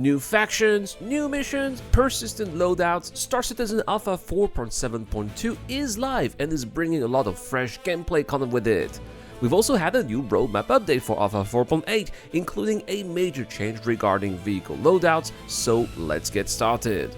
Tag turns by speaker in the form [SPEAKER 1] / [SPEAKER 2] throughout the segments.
[SPEAKER 1] New factions, new missions, persistent loadouts, Star Citizen Alpha 4.7.2 is live and is bringing a lot of fresh gameplay content with it. We've also had a new roadmap update for Alpha 4.8, including a major change regarding vehicle loadouts, so let's get started.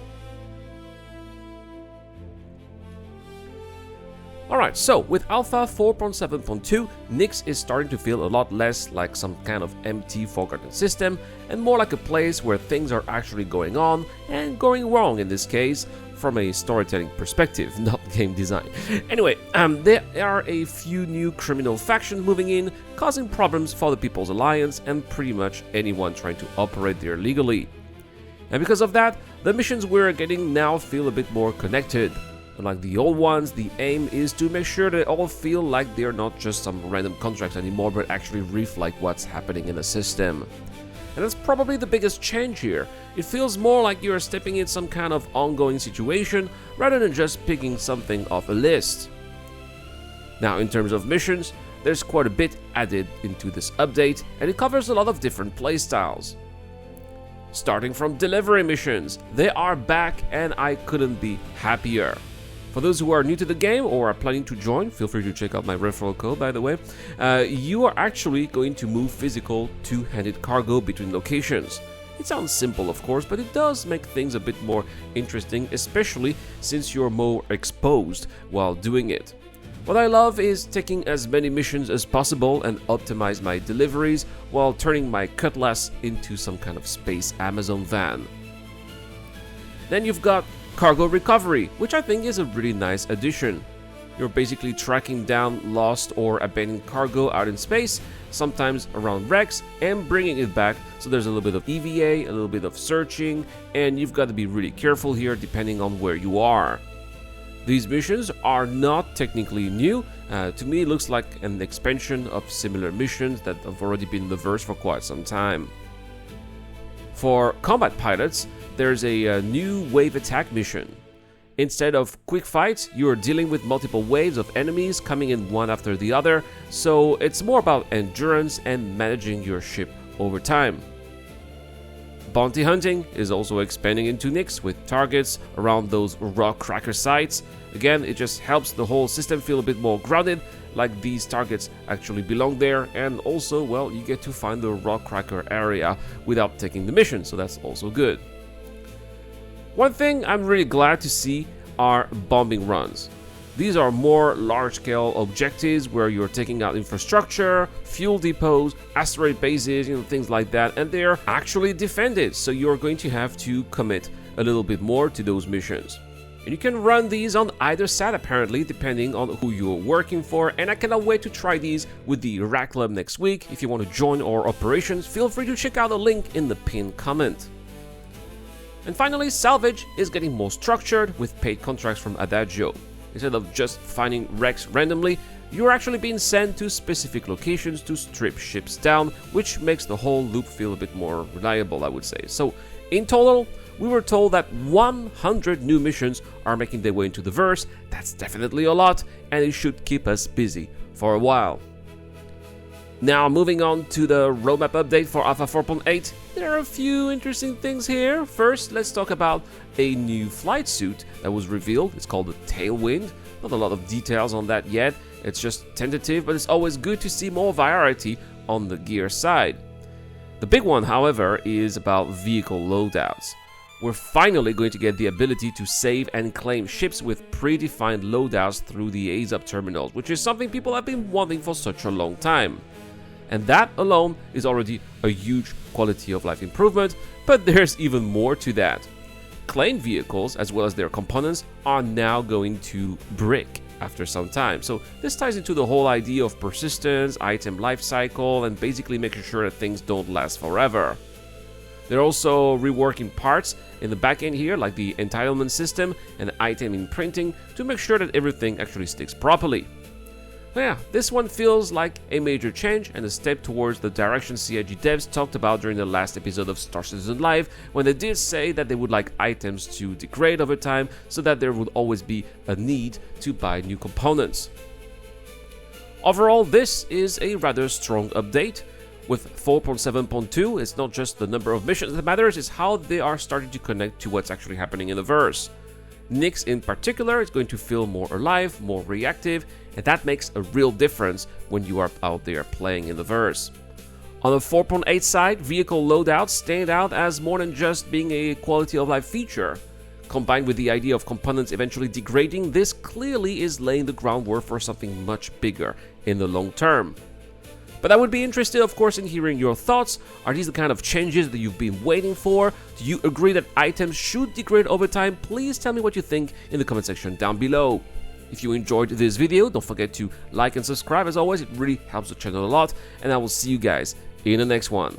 [SPEAKER 1] Alright, so with Alpha 4.7.2, Nyx is starting to feel a lot less like some kind of empty forgotten system and more like a place where things are actually going on and going wrong in this case, from a storytelling perspective, not game design. Anyway, there are a few new criminal factions moving in, causing problems for the People's Alliance and pretty much anyone trying to operate there legally. And because of that, the missions we're getting now feel a bit more connected. Unlike the old ones, the aim is to make sure they all feel like they're not just some random contracts anymore, but actually reflect what's happening in the system. And that's probably the biggest change here. It feels more like you're stepping in some kind of ongoing situation, rather than just picking something off a list. Now, in terms of missions, there's quite a bit added into this update, and it covers a lot of different playstyles. Starting from delivery missions, they are back and I couldn't be happier. For those who are new to the game or are planning to join, feel free to check out my referral code, by the way. You are actually going to move physical two-handed cargo between locations. It sounds simple, of course, but it does make things a bit more interesting, especially since you're more exposed while doing it. What I love is taking as many missions as possible and optimize my deliveries while turning my cutlass into some kind of space Amazon van. Then you've got cargo recovery, which I think is a really nice addition. You're basically tracking down lost or abandoned cargo out in space, sometimes around wrecks, and bringing it back, so there's a little bit of EVA, a little bit of searching, and you've got to be really careful here depending on where you are. These missions are not technically new. To me, it looks like an expansion of similar missions that have already been in the verse for quite some time. For combat pilots, there's a new wave attack mission. Instead of quick fights, you're dealing with multiple waves of enemies coming in one after the other, so it's more about endurance and managing your ship over time. Bounty hunting is also expanding into Nyx with targets around those rock cracker sites. Again, it just helps the whole system feel a bit more grounded, like these targets actually belong there, and also, well, you get to find the rock cracker area without taking the mission, so that's also good. One thing I'm really glad to see are bombing runs. These are more large-scale objectives where you're taking out infrastructure, fuel depots, asteroid bases, things like that, and they're actually defended, so you're going to have to commit a little bit more to those missions. And you can run these on either side apparently, depending on who you're working for, and I cannot wait to try these with the Rack Club next week. If you want to join our operations, feel free to check out the link in the pinned comment. And finally, salvage is getting more structured with paid contracts from Adagio. Instead of just finding wrecks randomly, you're actually being sent to specific locations to strip ships down, which makes the whole loop feel a bit more reliable, I would say. So, in total, we were told that 100 new missions are making their way into the verse. That's definitely a lot, and it should keep us busy for a while. Now, moving on to the roadmap update for Alpha 4.8, there are a few interesting things here. First, let's talk about a new flight suit that was revealed. It's called the Tailwind. Not a lot of details on that yet. It's just tentative, but it's always good to see more variety on the gear side. The big one, however, is about vehicle loadouts. We're finally going to get the ability to save and claim ships with predefined loadouts through the ASOP terminals, which is something people have been wanting for such a long time. And that alone is already a huge quality of life improvement, but there's even more to that. Claimed vehicles, as well as their components, are now going to brick after some time. So this ties into the whole idea of persistence, item lifecycle, and basically making sure that things don't last forever. They're also reworking parts in the back end here, like the entitlement system and item imprinting, to make sure that everything actually sticks properly. But yeah, this one feels like a major change and a step towards the direction CIG devs talked about during the last episode of Star Citizen Live, when they did say that they would like items to degrade over time so that there would always be a need to buy new components. Overall, this is a rather strong update. With 4.7.2, it's not just the number of missions that matters, it's how they are starting to connect to what's actually happening in the verse. Nyx in particular is going to feel more alive, more reactive, and that makes a real difference when you are out there playing in the verse. On the 4.8 side, vehicle loadouts stand out as more than just being a quality of life feature. Combined with the idea of components eventually degrading, this clearly is laying the groundwork for something much bigger in the long term. But I would be interested, of course, in hearing your thoughts. Are these the kind of changes that you've been waiting for? Do you agree that items should degrade over time? Please tell me what you think in the comment section down below. If you enjoyed this video, don't forget to like and subscribe. As always, it really helps the channel a lot, and I will see you guys in the next one.